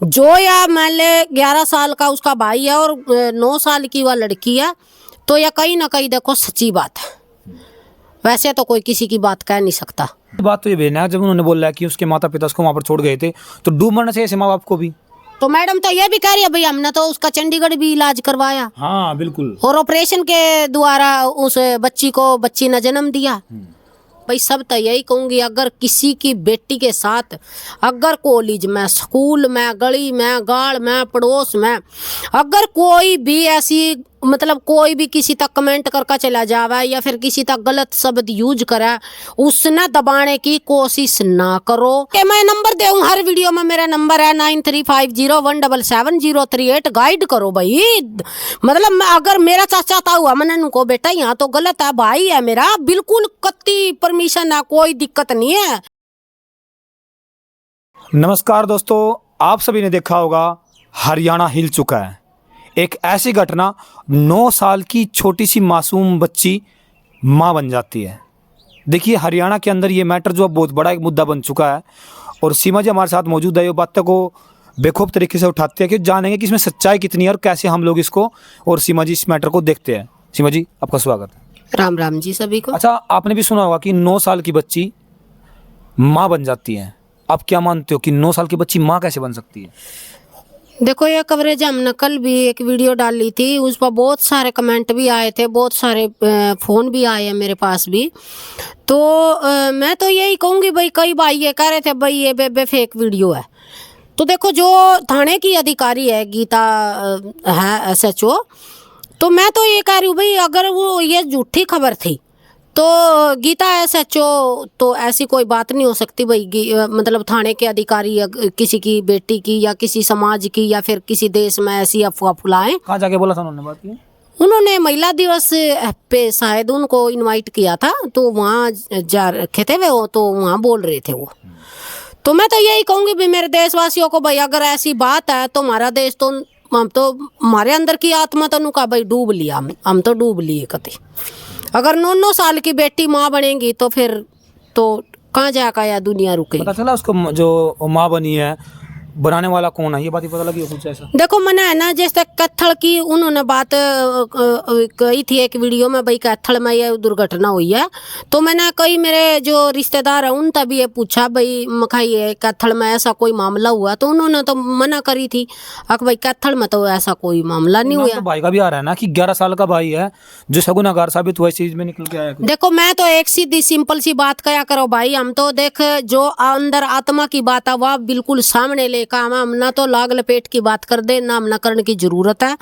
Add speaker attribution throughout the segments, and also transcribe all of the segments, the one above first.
Speaker 1: जो या मान ले 11 साल का उसका भाई है और 9 साल की वह लड़की है, तो यह कहीं ना कहीं देखो सच्ची बात है। वैसे तो कोई किसी की बात कह नहीं सकता।
Speaker 2: बात तो ये बेना जब उन्होंने बोला कि उसके माता पिता उसको वहाँ पर छोड़ गए थे, तो डूब मरना चाहिए ऐसे माँ बाप को भी।
Speaker 1: तो मैडम तो ये भी कह रही है भाई हमने तो उसका चंडीगढ़ भी इलाज करवाया
Speaker 2: हाँ बिल्कुल।
Speaker 1: और ऑपरेशन के द्वारा उस बच्ची ने जन्म दिया। भाई सब तो यही कहूंगी, अगर किसी की बेटी के साथ अगर कॉलेज में, स्कूल में, गली में, गाड़ में, पड़ोस में अगर कोई भी ऐसी मतलब कोई भी किसी तक कमेंट करके चला जावे या फिर किसी तक गलत शब्द यूज करे, उसने दबाने की कोशिश ना करो। कि मैं नंबर दूं हर वीडियो में, मेरा नंबर है 9350177038। गाइड करो भाई। मतलब मैं अगर मेरा चाचा था हुआ मैंने उनको बेटा यहाँ तो गलत है, भाई है मेरा, बिल्कुल कत्ती परमिशन है, कोई दिक्कत नहीं है।
Speaker 2: नमस्कार दोस्तों, आप सभी ने देखा होगा हरियाणा हिल चुका है। एक ऐसी घटना, 9 साल की छोटी सी मासूम बच्ची माँ बन जाती है। देखिए हरियाणा के अंदर ये मैटर जो अब बहुत बड़ा एक मुद्दा बन चुका है और सीमा जी हमारे साथ मौजूद है। ये बातों को बेखूब तरीके से उठाते हैं कि जानेंगे कि इसमें सच्चाई कितनी है और कैसे हम लोग इसको और सीमा जी इस मैटर को देखते हैं। सीमा जी आपका स्वागत।
Speaker 1: राम राम जी सभी को।
Speaker 2: अच्छा, आपने भी सुना होगा कि 9 साल की बच्ची माँ बन जाती है। आप क्या मानते हो कि 9 साल की बच्ची माँ कैसे बन सकती है?
Speaker 1: देखो ये कवरेज हमने कल भी एक वीडियो डाली थी, उस पर बहुत सारे कमेंट भी आए थे, बहुत सारे फ़ोन भी आए हैं मेरे पास भी। तो मैं तो यही कहूँगी भाई, कई भाई ये कह रहे थे भाई ये बेबे फेक वीडियो है। तो देखो जो थाने की अधिकारी है गीता है SHO, तो मैं तो ये कह रही हूँ भाई अगर वो ये झूठी खबर थी तो गीता SHO तो ऐसी कोई बात नहीं हो सकती भाई। मतलब थाने के अधिकारी या किसी की बेटी की या किसी समाज की या फिर किसी देश में ऐसी अफवाह फुलाएं।
Speaker 2: कहाँ जाके बोला था उन्होंने बात की?
Speaker 1: उन्होंने महिला दिवस पे शायद उनको इनवाइट किया था, तो वहाँ जा रखे थे वो, तो वहाँ बोल रहे थे वो। तो मैं तो यही कहूँगी भाई मेरे देशवासियों को, भाई अगर ऐसी बात है तो हमारा देश तो हम तो हमारे अंदर की आत्मा तो नुका भाई डूब लिया, हम तो डूब लिए कति। अगर 9 साल की बेटी माँ बनेगी तो फिर तो कहाँ जाकर या दुनिया रुकेगी।
Speaker 2: पता चला उसको जो माँ बनी है, बनाने वाला कौन है, ये बात ही पता लगी कुछ ऐसा?
Speaker 1: देखो मैंने है ना, जैसे कैथल की उन्होंने बात कही थी एक वीडियो में, भाई कैथल में ये दुर्घटना हुई है। तो मैंने कई मेरे जो रिश्तेदार हैं उन तभी ये पूछा भाई मखा ये कैथल में ऐसा कोई मामला हुआ, तो उन्होंने तो मना करी थी अक भाई कैथल में तो ऐसा कोई मामला नहीं हुआ।
Speaker 2: तो भाई का भी आ रहा है ना कि 11 साल का भाई है जो सगुनागार साबित हुआ, इस चीज में निकल के आया।
Speaker 1: देखो मैं तो एक सीधी सिंपल सी बात कया करो भाई, हम तो देख जो अंदर आत्मा की बात है वह बिल्कुल सामने लेकर हम ना तो लाग लपेट की बात कर दे ना, हम ना करने की जरूरत है।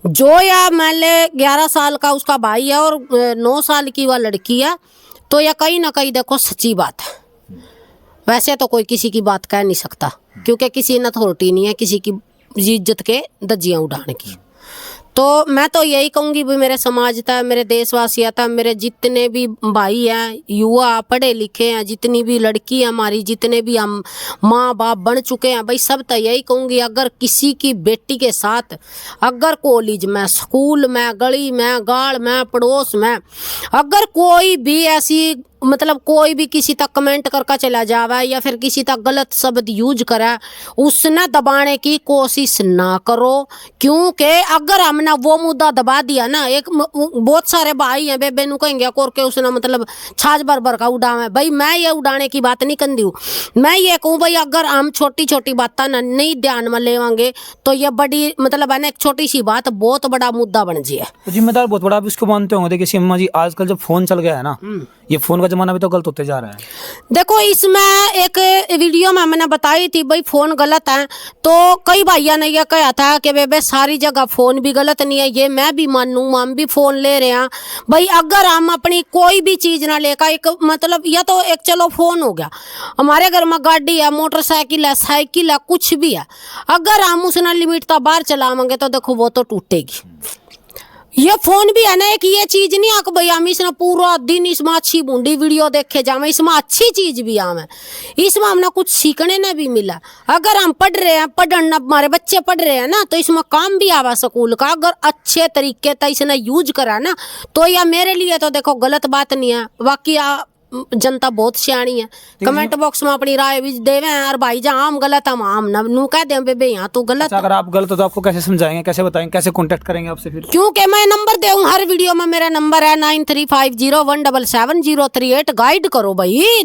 Speaker 1: जो या मान ले 11 साल का उसका भाई है और 9 साल की वह लड़की है, तो यह कहीं ना कहीं देखो सच्ची बात है। वैसे तो कोई किसी की बात कह नहीं सकता, क्योंकि किसी ने अथॉरिटी नहीं है किसी की इज्जत के धज्जियां उड़ाने की। तो मैं तो यही कहूँगी भी मेरे समाज था, मेरे देशवासी था, मेरे जितने भी भाई हैं, युवा पढ़े लिखे हैं, जितनी भी लड़की है हमारी, जितने भी हम माँ बाप बन चुके हैं, भाई सब तो यही कहूँगी अगर किसी की बेटी के साथ अगर कॉलेज में, स्कूल में, गली में, गाड़ में, पड़ोस में अगर कोई भी ऐसी मतलब कोई भी किसी तक कमेंट करके चला जावे या फिर किसी तक गलत शब्द यूज करे, उसने दबाने की कोशिश ना करो। क्योंकि अगर हमने वो मुद्दा दबा दिया ना, एक बहुत सारे भाई हैं बेबे नु कहेंगे कोर के उसने मतलब छाछ भर का उड़ावे। भाई मैं ये उड़ाने की बात नहीं कर हूँ, मैं ये कहूँ भाई अगर हम छोटी छोटी बातें ना नहीं ध्यान में लेवांगे तो ये बड़ी मतलब है ना एक छोटी सी बात बहुत बड़ा मुद्दा बन जाए।
Speaker 2: तो जिम्मेदार बहुत बड़ा आप इसको मानते होंगे। देखिए सीमा जी, आजकल जब फोन चल गया है ना, ये फोन का जमाना भी तो गलत होते जा रहा है।
Speaker 1: देखो इसमें एक वीडियो में मैंने बताई थी भाई फोन गलत है, तो कई भाइयों ने यह कहा था कि बेबे सारी जगह फोन भी गलत नहीं है, ये मैं भी मानूं, हम भी फोन ले रहे हैं। भाई अगर हम अपनी कोई भी चीज ना लेकर एक मतलब या तो एक चलो फोन हो गया, हमारे घर में गाड़ी है, मोटरसाइकिल है, साइकिल है, कुछ भी है, अगर हम उसने लिमिट तक बाहर चलावेंगे तो देखो वो तो टूटेगी। ये फोन भी है ना एक ये चीज नहीं आक भाई हम इसमें पूरा दिन इसमें अच्छी बूंदी वीडियो देखे जावे, इसमें अच्छी चीज भी आवे, इसमें हमने कुछ सीखने ने भी मिला। अगर हम पढ़ रहे हैं, पढ़ना हमारे बच्चे पढ़ रहे हैं ना, तो इसमें काम भी आवा स्कूल का, अगर अच्छे तरीके से इसने यूज करा ना तो यह मेरे लिए तो देखो गलत बात नहीं है। बाकी जनता बहुत सियाणी है, कमेंट बॉक्स में अपनी राय भी देवे हैं। और भाई जहाँ हम गलत हम नू कह दे बेबे यहाँ तो गलत
Speaker 2: अच्छा, अगर आप गलत हो तो आपको कैसे समझाएंगे, कैसे बताएंगे, कैसे कांटेक्ट करेंगे आपसे फिर?
Speaker 1: क्योंकि मैं नंबर दे हूँ हर वीडियो में, मेरा नंबर है 9350177038। गाइड करो भाई,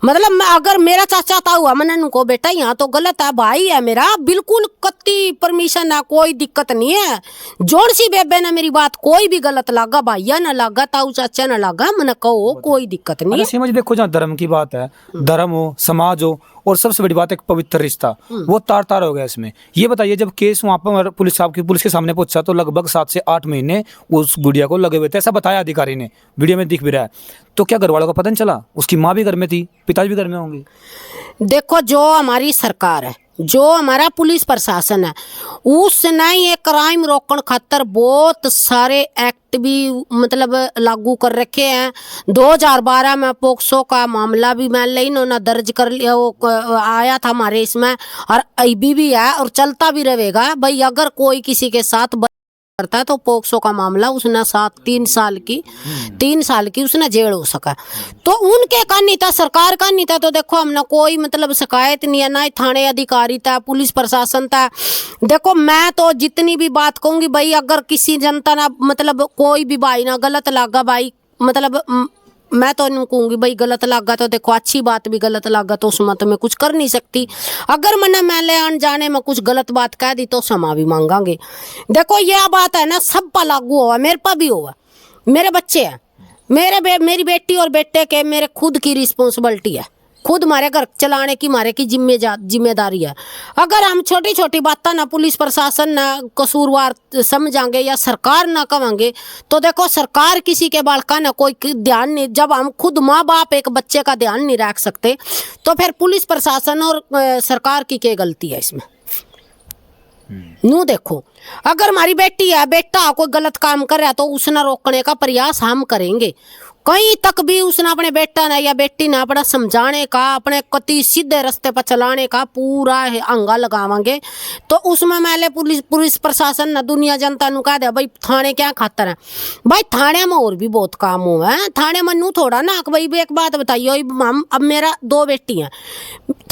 Speaker 1: मतलब मैं अगर मेरा चाचा था हुआ मैंने उनको बेटा यहाँ तो गलत है, भाई है मेरा, बिल्कुल कत्ती परमिशन है, कोई दिक्कत नहीं है। जोड़ सी बेबे ने मेरी बात कोई भी गलत लागा, भाइया ना लागा, ताऊ चाचा ना लागा, मैंने कहो कोई दिक्कत नहीं है।
Speaker 2: सीमा जी देखो, जहाँ धर्म की बात है, धर्म हो, समाज हो, और सबसे बड़ी बात एक पवित्र रिश्ता, वो तार तार हो गया इसमें। ये बताइए, जब केस वहाँ पर पुलिस के सामने पहुंचा तो लगभग 7 से 8 महीने उस गुड़िया को लगे हुए थे, ऐसा बताया अधिकारी ने, वीडियो में दिख भी रहा है। तो क्या घर वालों को पता नहीं चला? उसकी माँ भी घर में थी, पिताजी भी घर में होंगे।
Speaker 1: देखो, जो हमारी सरकार है, जो हमारा पुलिस प्रशासन है, उसने ये क्राइम रोकने खातर बहुत सारे एक्ट भी मतलब लागू कर रखे हैं। 2012 में पोक्सो का मामला भी मान ली इन्होंने दर्ज कर लिया, वो आया था हमारे इसमें, और अभी भी है और चलता भी रहेगा। भाई अगर कोई किसी के साथ करता है तो पोक्सो का मामला उसने 3 साल की उसने जेल हो सका। तो उनके का नहीं था, सरकार का नहीं था, तो देखो हमने कोई मतलब शिकायत नहीं है, ना ही थाने अधिकारी था, पुलिस प्रशासन था। देखो मैं तो जितनी भी बात कहूंगी भाई, अगर किसी जनता ना मतलब कोई भी भाई ना गलत लागा भाई, मतलब मैं तो नहीं कहूँगी भाई गलत लगा तो देखो अच्छी बात भी गलत लगा तो उसमें तो मैं कुछ कर नहीं सकती। अगर मैंने मेले अनजाने में कुछ गलत बात कह दी तो क्षमा भी मांगांगे। देखो यह बात है ना, सब पर लागू हुआ, मेरे पर भी हुआ, मेरे बच्चे हैं, मेरी बेटी और बेटे के मेरे खुद की रिस्पॉन्सिबिलिटी है, खुद हमारे घर चलाने की हमारे की जिम्मेदारी है। अगर हम छोटी छोटी बातें ना पुलिस प्रशासन ना कसूरवार समझांगे या सरकार ना कहेंगे तो देखो सरकार किसी के बालका ना कोई ध्यान नहीं, जब हम खुद माँ बाप एक बच्चे का ध्यान नहीं रख सकते तो फिर पुलिस प्रशासन और सरकार की क्या गलती है इसमें? नू देखो, अगर हमारी बेटी है बेटा कोई गलत काम कर रहा है तो उसने रोकने का प्रयास हम करेंगे। कहीं तक भी उसने अपने बेटा ने या बेटी ने अपना समझाने का, अपने कति सीधे रास्ते पर चलाने का पूरा अंगा लगावांगे। तो उसमें मैंने पुलिस प्रशासन न दुनिया जनता नु कह दे भाई थाने क्या खातर है। भाई थाने में और भी बहुत काम हुआ है, थाने में नू थोड़ा ना भाई एक बात बताइए, हम अब मेरा 2 बेटी हैं,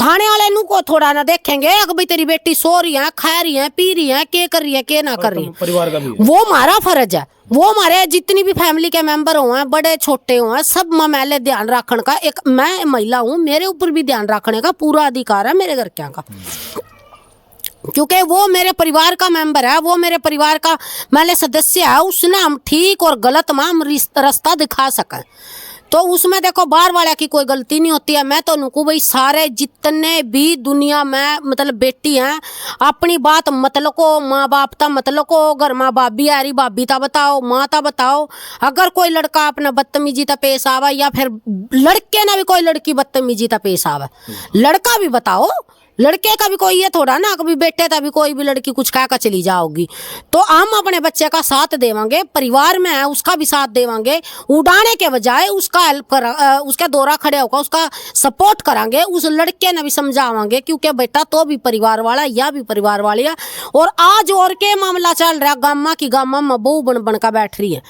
Speaker 1: थाने वाले नू को थोड़ा ना देखेंगे कि भाई तेरी बेटी सो रही है, खा रही है, पी रही है, क्या कर रही है, क्या ना कर रही है,
Speaker 2: परिवार का भी
Speaker 1: वो हमारा फर्ज है। वो हमारे जितनी भी फैमिली के मेंबर हुए हैं, बड़े छोटे हुए हैं, सब में मैंने ध्यान रखने का, एक मैं महिला हूँ, मेरे ऊपर भी ध्यान रखने का पूरा अधिकार है मेरे घर क्या का, क्योंकि वो मेरे परिवार का मेंबर है, वो मेरे परिवार का मैंने सदस्य है। उसने हम ठीक और गलत में हम रास्ता दिखा सकें तो उसमें देखो बाहर वाले की कोई गलती नहीं होती है। मैं तो नुकू भाई सारे जितने भी दुनिया में मतलब बेटी हैं अपनी बात मतलब को, माँ बाप था मतलब को, घर माँ भाभी आ रही भाभी था बताओ, माँ था बताओ। अगर कोई लड़का अपना बदतमीजी था पेश आवा या फिर लड़के ना भी कोई लड़की बदतमीजी था पेश आवा, लड़का भी बताओ, लड़के का भी कोई ये थोड़ा ना कभी बेटे था भी कोई भी लड़की कुछ कह कर चली जाओगी। तो हम अपने बच्चे का साथ देवांगे, परिवार में है उसका भी साथ देवांगे, उड़ाने के बजाय उसका हेल्प कर, उसका दौरा खड़े होकर उसका सपोर्ट करांगे, उस लड़के ने भी समझावांगे क्योंकि बेटा तो भी परिवार वाला या भी परिवार वाली है। और आज और के मामला चल रहा गामा की गामा में बहू बन बन का बैठ रही है,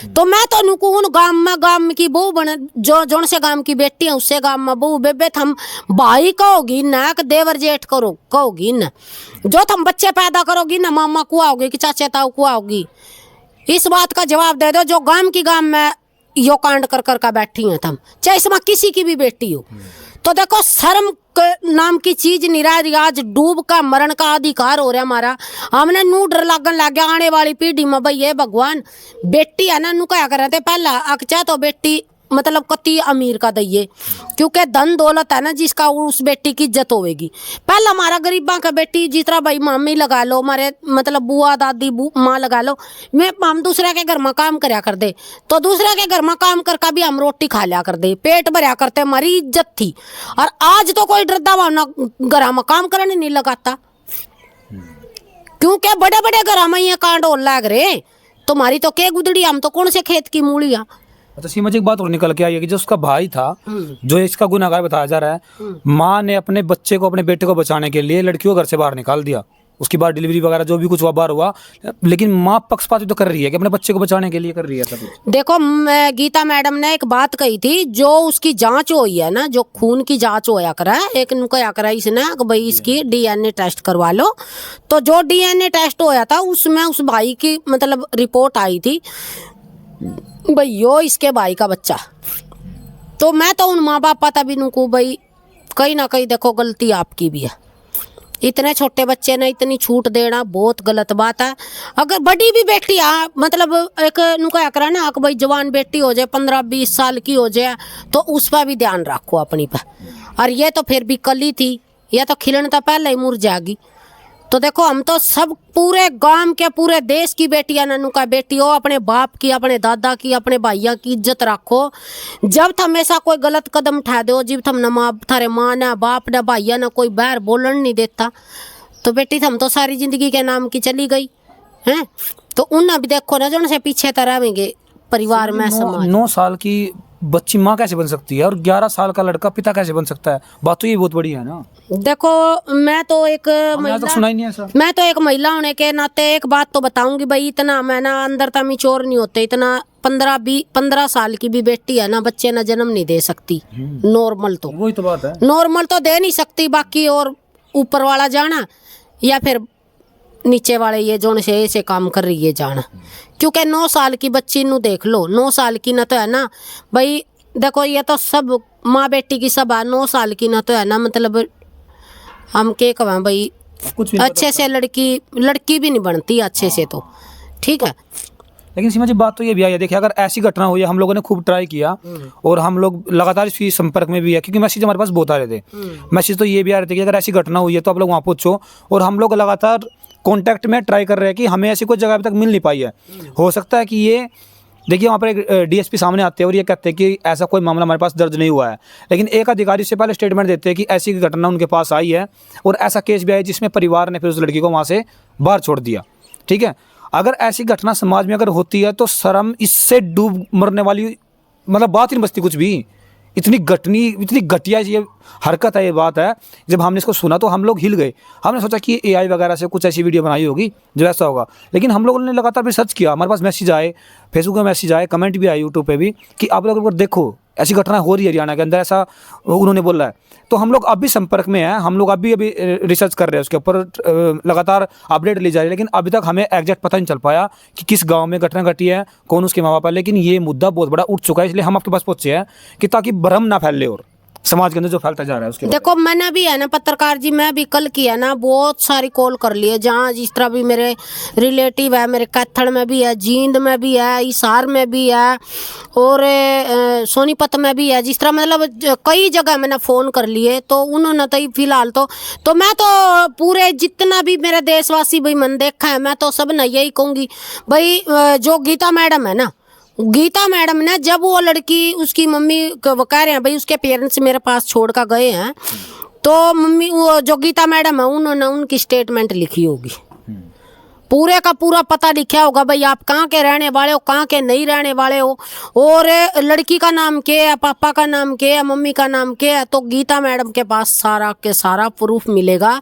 Speaker 1: तो मैं तो नुकून गाम की बहू बन जो से गांव की बेटी है उससे गांव में बहू बेबे थम भाई कहोगी ना देवर जेठ करो कहोगी न, जो तुम बच्चे पैदा करोगी ना मामा कुआ होगी कि चाचे ताऊ कुआ होगी, इस बात का जवाब दे दो। जो गांव की गांव में यो कांड कर कर का बैठी हैं तुम, चाहे इसमें किसी की भी बेटी हो, तो देखो शर्म नाम की चीज नहीं रही। आज डूब का मरण का अधिकार हो रहा हमारा, हमने नू डर लगन लग गया आने वाली पीढ़ी में। भाई ये भगवान बेटी है ना, नू क्या कर रहे थे पहला अकचा तो बेटी मतलब कति अमीर का दइए, क्योंकि धन दौलत है ना जिसका उस बेटी की इज्जत होगी। पहले हमारा गरीबा का बेटी जिस तरह भाई मामी लगा लो, हमारे मतलब बुआ दादी माँ लगा लो, मैं हम दूसरे के घर में काम करया कर दे तो दूसरे के घर में काम करके भी हम रोटी खा लिया कर दे, पेट भरया करते, हमारी इज्जत थी। और आज तो कोई डरदा भावना घर में काम करने नहीं लगाता, क्योंकि बड़े बड़े घर में ये कांड हो लग रहे। तुम्हारी तो क्या गुदड़ी, हम तो कौन से खेत की मूलियां।
Speaker 2: अच्छा सीमा जी, एक बात और निकल के आई है कि जो उसका भाई था जो इसका गुनाहगार बताया जा रहा है, माँ ने अपने बच्चे को अपने बेटे को बचाने के लिए लड़कियों को घर से बाहर निकाल दिया, उसके बाद डिलीवरी वगैरह जो भी कुछ हुआ बाहर हुआ, लेकिन माँ पक्षपात तो कर रही है कि अपने बच्चे को बचाने के लिए कर रही है ऐसा कुछ।
Speaker 1: देखो गीता मैडम ने एक बात कही थी, जो उसकी जांच हुई है ना, जो खून की जांच होया करा है, एक नुकया करा इसने कि भाई इसकी डीएनए टेस्ट करवा लो। तो जो डीएनए टेस्ट होया था उसमें उस भाई की मतलब रिपोर्ट आई थी भाई यो इसके भाई का बच्चा। तो मैं तो उन माँ बाप पता भी नुकू भाई कहीं ना कहीं देखो गलती आपकी भी है। इतने छोटे बच्चे ने इतनी छूट देना बहुत गलत बात है। अगर बड़ी भी बेटी मतलब एक नुका करा ना कि भाई जवान बेटी हो जाए 15-20 साल की हो जाए तो उस पर भी ध्यान रखो अपनी पर। और ये तो फिर भी कली थी, ये तो खिलने तो पहले ही मुरझाएगी। तो देखो हम तो सब पूरे गांव के पूरे देश की बेटियां ननू का बेटी हो, अपने बाप की, अपने दादा की, अपने भाइयों की इज्जत रखो। जब थम ऐसा कोई गलत कदम उठा दो, जब थम न थारे माँ न बाप न भाइया न कोई बाहर बोलन नहीं देता, तो बेटी थम तो सारी जिंदगी के नाम की चली गई हैं। तो उन भी देखो ना जो से पीछे तो रहेंगे परिवार में समाज।
Speaker 2: 9 साल की बच्ची माँ कैसे बन सकती है और 11 साल का लड़का पिता कैसे बन सकता है? बात तो ये बहुत बड़ी है ना।
Speaker 1: देखो मैं तो एक
Speaker 2: तो सुना ही नहीं ऐसा।
Speaker 1: मैं तो एक महिला होने के नाते एक बात तो बताऊंगी भाई, इतना मैं ना अंदर तक मिचोर नहीं होते, इतना 15 साल की भी बेटी है ना बच्चे ना जन्म नहीं दे सकती। नॉर्मल तो
Speaker 2: वही तो बात है,
Speaker 1: नॉर्मल तो दे नहीं सकती, बाकी और ऊपर वाला जाना या फिर नीचे वाले ये जो से काम कर रही है जाना। क्योंकि 9 साल की बच्ची नु देख लो, 9 साल की ना तो है ना भाई, देखो ये तो सब माँ बेटी की सब है। 9 साल की ना तो है ना मतलब हम के कहें भाई
Speaker 2: कुछ भी
Speaker 1: अच्छे से लड़की भी नहीं बनती अच्छे से, तो ठीक है।
Speaker 2: लेकिन सीमा जी बात तो ये भी आई है, देखिए अगर ऐसी घटना हुई है, हम लोगों ने खूब ट्राई किया और हम लोग लगातार इसकी संपर्क में भी है, क्योंकि मैसेज हमारे पास बहुत आ रहे थे। मैसेज तो ये भी आ रहे थे कि अगर ऐसी घटना हुई है तो आप लोग वहाँ पहुँचो, और हम लोग लगातार कॉन्टैक्ट में ट्राई कर रहे हैं कि हमें ऐसी कोई जगह अभी तक मिल नहीं पाई है। हो सकता है कि ये देखिए वहाँ पर एक डीएसपी सामने आते हैं और ये कहते हैं कि ऐसा कोई मामला हमारे पास दर्ज नहीं हुआ है, लेकिन एक अधिकारी से पहले स्टेटमेंट देते हैं कि ऐसी घटना उनके पास आई है और ऐसा केस भी आया जिसमें परिवार ने फिर उस लड़की को वहाँ से बाहर छोड़ दिया। ठीक है, अगर ऐसी घटना समाज में अगर होती है तो शर्म इससे डूब मरने वाली मतलब बात ही नहीं बचती कुछ भी। इतनी घटिया ये हरकत है, ये बात है। जब हमने इसको सुना तो हम लोग हिल गए, हमने सोचा कि एआई वगैरह से कुछ ऐसी वीडियो बनाई होगी जो ऐसा होगा, लेकिन हम लोगों ने लगातार भी सर्च किया, हमारे पास मैसेज आए, फेसबुक में मैसेज आए, कमेंट भी आए यूट्यूब पे भी कि आप लोग अगर देखो ऐसी घटना हो रही है हरियाणा के अंदर, ऐसा उन्होंने बोला है। तो हम लोग अभी संपर्क में हैं, हम लोग अभी रिसर्च कर रहे हैं उसके ऊपर, लगातार अपडेट ली जा रही है, लेकिन अभी तक हमें एग्जैक्ट पता नहीं चल पाया कि किस गांव में घटना घटी है, कौन उसके माँ बाप है। लेकिन ये मुद्दा बहुत बड़ा उठ चुका है, इसलिए हम आपके पास पहुंचे हैं कि ताकि भ्रम ना फैले और समाज के अंदर जो फैलता जा रहा है उसके।
Speaker 1: देखो मैंने भी है ना पत्रकार जी, मैं भी कल किया ना बहुत सारी कॉल कर ली है, जहाँ जिस तरह भी मेरे रिलेटिव है, मेरे कैथड़ में भी है, जींद में भी है, हिसार में भी है और सोनीपत में भी है, जिस तरह मतलब कई जगह मैंने फ़ोन कर लिए। तो उन्होंने तो फिलहाल तो मैं तो पूरे जितना भी मेरे देशवासी भाई मन देखा है, मैं तो सब न यही कहूँगी भाई, जो गीता मैडम है ना, गीता मैडम ने जब वो लड़की उसकी मम्मी वो कह रहे हैं भाई उसके पेरेंट्स मेरे पास छोड़ कर गए हैं, तो मम्मी वो जो गीता मैडम है उन्होंने उनकी स्टेटमेंट लिखी होगी, पूरे का पूरा पता लिखा होगा भाई आप कहाँ के रहने वाले हो, कहाँ के नहीं रहने वाले हो, और लड़की का नाम क्या है, पापा का नाम क्या है, मम्मी का नाम क्या है। तो गीता मैडम के पास सारा के सारा प्रूफ मिलेगा।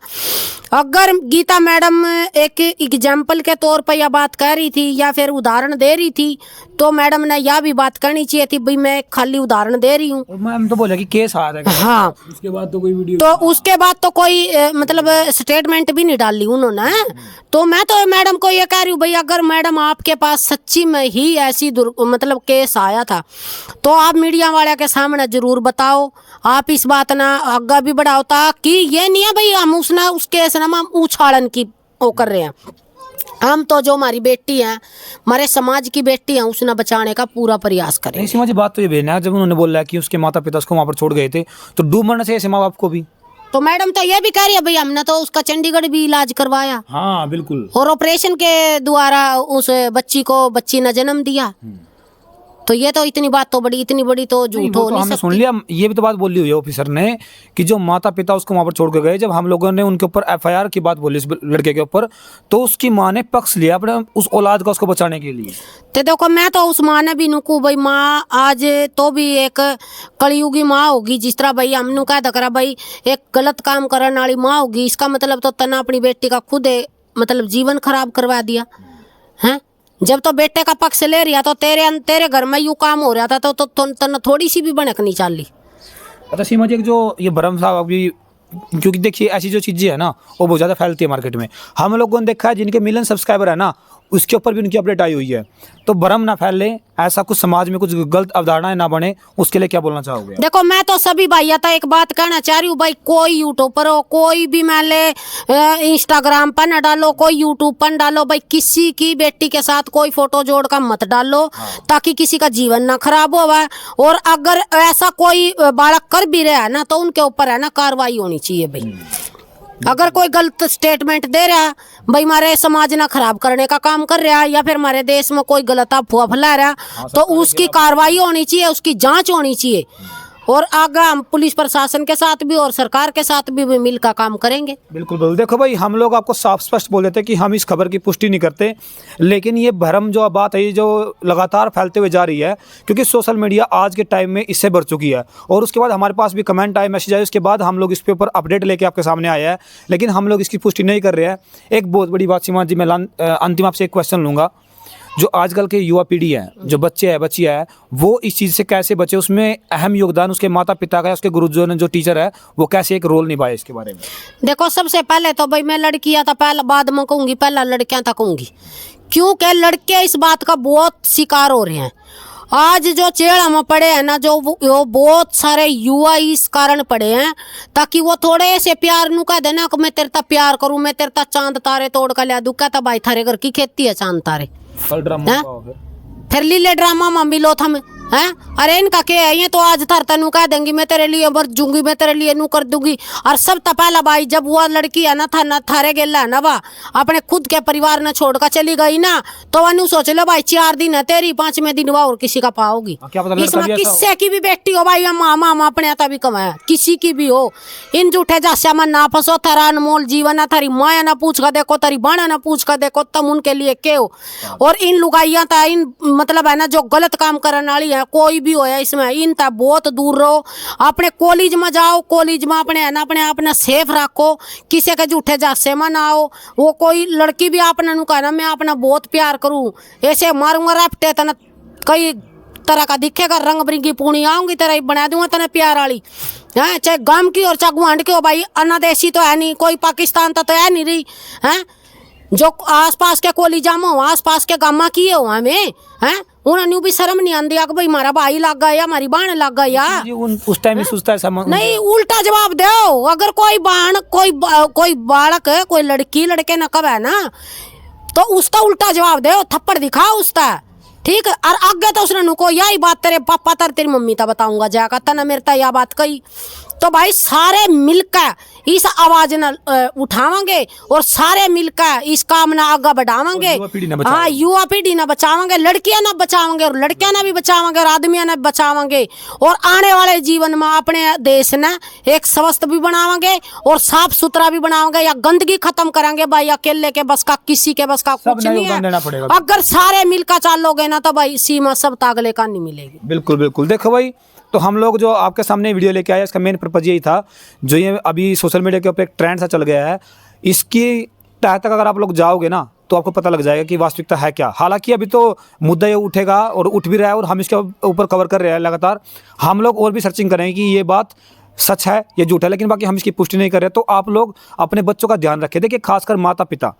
Speaker 1: अगर गीता मैडम एक एग्जाम्पल के तौर पर यह बात कह रही थी या फिर उदाहरण दे रही थी, तो मैडम ने यह भी बात करनी चाहिए थी भाई मैं खाली उदाहरण दे रही हूँ।
Speaker 2: मैम तो बोला कि केस आ रहा है,
Speaker 1: हाँ
Speaker 2: उसके बाद तो कोई वीडियो,
Speaker 1: तो उसके बाद तो कोई मतलब स्टेटमेंट भी नहीं डाली उन्होंने। तो मैं तो मैडम को ये कह रही हूँ भाई अगर मैडम आपके पास सच्ची में ही ऐसी मतलब केस आया था तो आप मीडिया वाले के सामने जरूर बताओ, आप इस बात ना आगे भी बढ़ाओ, ताकि ये नहीं है भाई हम उस केस ना हम उछालन की वो कर रहे हैं। हम तो जो हमारी बेटी है, हमारे समाज की बेटी है, उसने बचाने का पूरा प्रयास करें।
Speaker 2: सीमा जी बात तो ये भेजना है, जब उन्होंने बोला कि उसके माता पिता उसको वहाँ पर छोड़ गए थे तो डूब मरने से ऐसे माँ बाप को भी,
Speaker 1: तो मैडम तो ये भी कह रही है भाई हमने तो उसका चंडीगढ़ भी इलाज करवाया,
Speaker 2: हाँ बिल्कुल,
Speaker 1: और ऑपरेशन के द्वारा उस बच्ची ने जन्म दिया। तो ये तो इतनी बात तो बड़ी, इतनी बड़ी तो झूठ हो नहीं
Speaker 2: हमने
Speaker 1: सकती।
Speaker 2: सुन लिया, ये भी तो बात बोली हुई है ऑफिसर ने कि जो माता पिता उसको वहां पर छोड़ के गए, जब हम लोगों ने उनके ऊपर एफआईआर की बात बोली इस लड़के के ऊपर, तो उसकी माँ ने पक्ष लिया अपने उस औलाद का उसको बचाने के लिए।
Speaker 1: तो देखो मैं तो उस माँ ने भी नुकू भाई, माँ आज तो भी एक कलयुगी माँ होगी, जिस तरह भाई हमनु कह दकरा भाई एक गलत काम करने वाली माँ होगी, इसका मतलब तो तना अपनी बेटी का खुद मतलब जीवन खराब करवा दिया है। जब तो बेटे का पक्ष ले रहा तो तेरे घर में यूं काम हो रहा था तो तना थोड़ी सी भी भनक नहीं चाली।
Speaker 2: अच्छा सीमा जी, जो ये भरम साहब अभी, क्योंकि देखिए ऐसी जो चीज़ें है ना वो बहुत ज़्यादा फैलती है मार्केट में, हम लोगों ने देखा है जिनके मिलियन सब्सक्राइबर है ना उसके ऊपर भी उनकी अपडेट आई हुई है। तो भरम ना फैले, ऐसा कुछ समाज में कुछ गलत अवधारणाएं ना बने, उसके लिए क्या बोलना चाहोगे?
Speaker 1: देखो मैं तो सभी भाइया था एक बात कहना चाह रही हूँ भाई, कोई यूट्यूब पर हो, कोई भी मान ले इंस्टाग्राम पर न डालो, कोई यूट्यूब पर डालो भाई, किसी की बेटी के साथ कोई फोटो जोड़ कर मत डालो ताकि किसी का जीवन ना खराब हो। और अगर ऐसा कोई बालक कर भी रहा है ना तो उनके ऊपर है ना कार्रवाई होनी चाहिए भाई। अगर कोई गलत स्टेटमेंट दे रहा है भाई, हमारे समाज ना खराब करने का काम कर रहा है या फिर हमारे देश में कोई गलत अफवाह फैला रहा है तो उसकी कार्रवाई होनी चाहिए, उसकी जांच होनी चाहिए। और आगे हम पुलिस प्रशासन के साथ भी और सरकार के साथ भी मिलकर काम करेंगे।
Speaker 2: बिल्कुल बिल्कुल। देखो भाई, हम लोग आपको साफ स्पष्ट बोल देते हैं कि हम इस खबर की पुष्टि नहीं करते, लेकिन ये भ्रम जो बात है जो लगातार फैलते हुए जा रही है, क्योंकि सोशल मीडिया आज के टाइम में इससे भर चुकी है। और उसके बाद हमारे पास भी कमेंट आए, मैसेज आए, उसके बाद हम लोग इस पे ऊपर अपडेट लेके आपके सामने आए हैं, लेकिन हम लोग इसकी पुष्टि नहीं कर रहे हैं। एक बहुत बड़ी बात सीमा जी, मैं अंतिम आपसे एक क्वेश्चन लूँगा, जो आजकल के युवा पीढ़ी है, जो बच्चे हैं बच्चियाँ हैं, वो इस चीज़ से कैसे बचे, उसमें अहम योगदान उसके माता पिता का है, उसके गुरुजनों ने जो टीचर है वो कैसे एक रोल निभाए, इसके बारे में?
Speaker 1: देखो सबसे पहले तो भाई मैं लड़कियां था पहले, बाद में कहूँगी, पहला लड़कियां तक कहूँगी, क्योंकि लड़के इस बात का बहुत शिकार हो रहे हैं। आज जो चेहरा में पड़े हैं ना, जो वो बहुत सारे युवा इस कारण पड़े हैं ताकि वो थोड़े से प्यार नु कह देना कि मैं तेरे ता प्यार करूं, मैं तेरे ता चांद तारे तोड़ कर लिया दूं, कहता भाई थारे घर की खेती है चांद तारे, फिर लीले ड्रामा में मिलो थम हैं। अरे इनका क्या है, ये तो आज थर तनु कह देंगी मैं तेरे लिए मर जूंगी, मैं तेरे लिए नू कर दूंगी। और सब तो पहला भाई जब वो लड़की है ना थारे गेला ना बा अपने खुद के परिवार ने छोड़कर चली गई ना, तो वह सोच लो भाई 4 दिन है तेरी, 5वें दिन वह और किसी का पाओगी। इसमें किससे की भी बेटी हो भाई, मामा अपने आता भी कमाया, किसी की भी हो, इन जूठे जास्या में ना फंसो। थारा अनमोल जीवन है, थारी माया ना पूछ कर देखो, तारी बाणा ना पूछ कर देखो, तुम उनके लिए के हो। और इन लुगाइया था, इन मतलब है ना जो गलत काम करने वाली है, कोई भी होया इसमें, इन ता बहुत दूर रहो। अपने कॉलेज में जाओ, कॉलेज में अपने है ना अपने सेफ रखो, किसी के झूठे जासे में ना आओ। वो कोई लड़की भी अपने नु कहना मैं अपना बहुत प्यार करूं, ऐसे मारूंगा रपटे तना कई तरह का दिखेगा, रंग बिरंगी पूनी आऊंगी तेरा बना दूंगा तना प्यार वाली है, चाहे गांव की और चाहे गुआंढ की हो भाई। अनादेशी तो है नहीं, कोई पाकिस्तान तो है नहीं रही है। जो आसपास के कॉलेजा में हो, आसपास के गामा किए हो हमें हैं, उन्हें भी शर्म नहीं आती कि भाई हमारा भाई लग गया, हमारी बहन लग गया।
Speaker 2: उस टाइम सोचता है
Speaker 1: नहीं, उल्टा जवाब दो। अगर कोई बहन कोई बालक कोई लड़की लड़के न कब है ना, तो उसका उल्टा जवाब दो, थप्पड़ दिखाओ उसका, ठीक है। और आगे तो उसने नुको यही बात तेरे पापा तेरी मम्मी ता बताऊंगा जाकर तना मेरे ता यह बात कही। तो भाई सारे मिलकर इस आवाज न उठावांगे और सारे मिलकर इस काम ना आगे बढ़ावांगे। हाँ, युवा पीढ़ी ना बचावांगे, लड़कियां ना बचावांगे और लड़कियां ना भी बचावांगे और आदमियां ना बचावांगे। और आने वाले जीवन में अपने देश ने एक स्वस्थ भी बनावांगे और साफ सुथरा भी बनावांगे, या गंदगी खत्म करांगे। भाई अकेले के बस का, किसी के बस का कुछ नहीं है। अगर सारे मिलकर चालोगे ना तो भाई सीमा सब तागले का नहीं मिलेगी।
Speaker 2: बिल्कुल बिल्कुल। देखो भाई, तो हम लोग जो आपके सामने वीडियो लेके आए, इसका मेन पर्पज यही था, जो ये अभी सोशल मीडिया के ऊपर एक ट्रेंड सा चल गया है, इसकी तह तक अगर आप लोग जाओगे ना तो आपको पता लग जाएगा कि वास्तविकता है क्या। हालांकि अभी तो मुद्दा ये उठेगा और उठ भी रहा है और हम इसके ऊपर कवर कर रहे हैं लगातार। हम लोग और भी सर्चिंग करेंगे कि ये बात सच है या झूठ है, लेकिन बाकी हम इसकी पुष्टि नहीं कर रहे। तो आप लोग अपने बच्चों का ध्यान रखें। देखिए, खासकर माता पिता,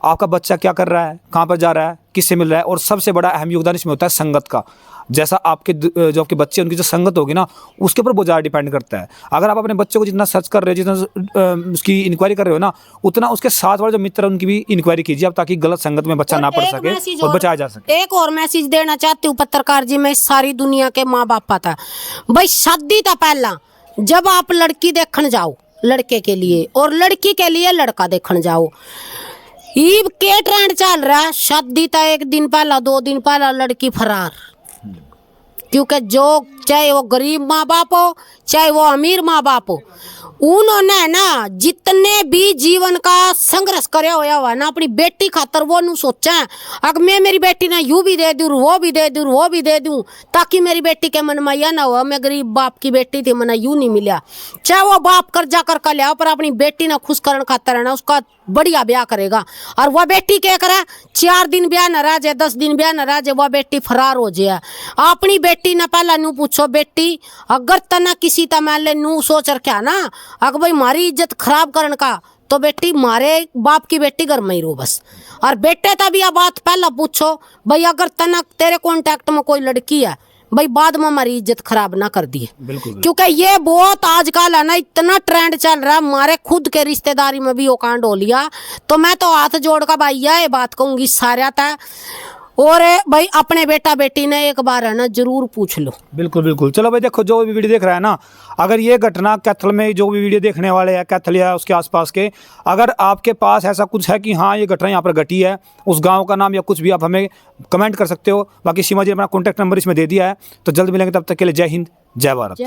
Speaker 2: आपका बच्चा क्या कर रहा है, कहाँ पर जा रहा है, किससे मिल रहा है, और सबसे बड़ा अहम योगदान इसमें होता है संगत का। जैसा आपके जो आपके बच्चे उनकी जो संगत होगी ना, उसके ऊपर बहुत ज़्यादा डिपेंड करता है। अगर आप अपने बच्चों को जितना सर्च कर रहे हो, जितना उसकी इंक्वायरी कर रहे हो ना, उतना उसके साथ वाले जो मित्र उनकी भी इंक्वायरी कीजिए आप, ताकि गलत संगत में बच्चा ना पड़ सके और बचाया जा सके।
Speaker 1: एक और मैसेज देना चाहती हूँ पत्रकार जी, मैं सारी दुनिया के माँ बाप था भाई, शादी था पहला जब आप लड़की देखने जाओ लड़के के लिए और लड़की के लिए लड़का देखने जाओ, ईब के ट्रेंड चल रहा है, शादी था 1 दिन पहला 2 दिन पहला लड़की फरार, क्योंकि जो चाहे वो गरीब माँ बाप हो चाहे वो अमीर माँ बाप हो, उन्होंने ना जितने भी जीवन का संघर्ष करया होया हुआ ना अपनी बेटी खातर, वो नु सोचा है अगर मैं मेरी बेटी ना यूं भी दे दूं वो भी दे दूं वो भी दे दूं, ताकि मेरी बेटी के मन में यह ना हो मैं गरीब बाप की बेटी थी मना यूं नहीं मिला। चाहे वो बाप कर्जा कर लिया पर अपनी बेटी ना खुश करने खातर है ना उसका बढ़िया ब्याह करेगा। और वह बेटी क्या करे, 4 दिन ब्याह न रह जाए 10 दिन ब्याह न रह जाए वह बेटी फरार हो जाए। अपनी बेटी ने पहला नू पूछो बेटी अगर तना किसी ता मान ले नू सोच रखा ना अगर भाई मारी इज्जत खराब करने का, तो बेटी मारे बाप की बेटी घर में ही रो बस। और बेटे तभी यह बात पहला पूछो भाई अगर तना तेरे कॉन्टेक्ट में कोई लड़की है भाई बाद में हमारी इज्जत खराब ना कर दी।
Speaker 2: बिल्कुल।
Speaker 1: क्योंकि ये बहुत आजकल है ना इतना ट्रेंड चल रहा है, हमारे खुद के रिश्तेदारी में भी वो कांड हो लिया। तो मैं तो हाथ जोड़ का भाई ये बात कहूंगी सारा था, और भाई अपने बेटा बेटी ने एक बार है ना जरूर पूछ लो।
Speaker 2: बिल्कुल बिल्कुल। चलो भाई देखो जो भी वीडियो देख रहा है ना, अगर ये घटना कैथल में जो भी वीडियो देखने वाले हैं कैथल या उसके आसपास के, अगर आपके पास ऐसा कुछ है कि हाँ ये घटना यहाँ पर घटी है, उस गांव का नाम या कुछ भी आप हमें कमेंट कर सकते हो। बाकी सीमा जी अपना कॉन्टैक्ट नंबर इसमें दे दिया है। तो जल्द मिलेंगे, तब तक के लिए जय हिंद जय भारत।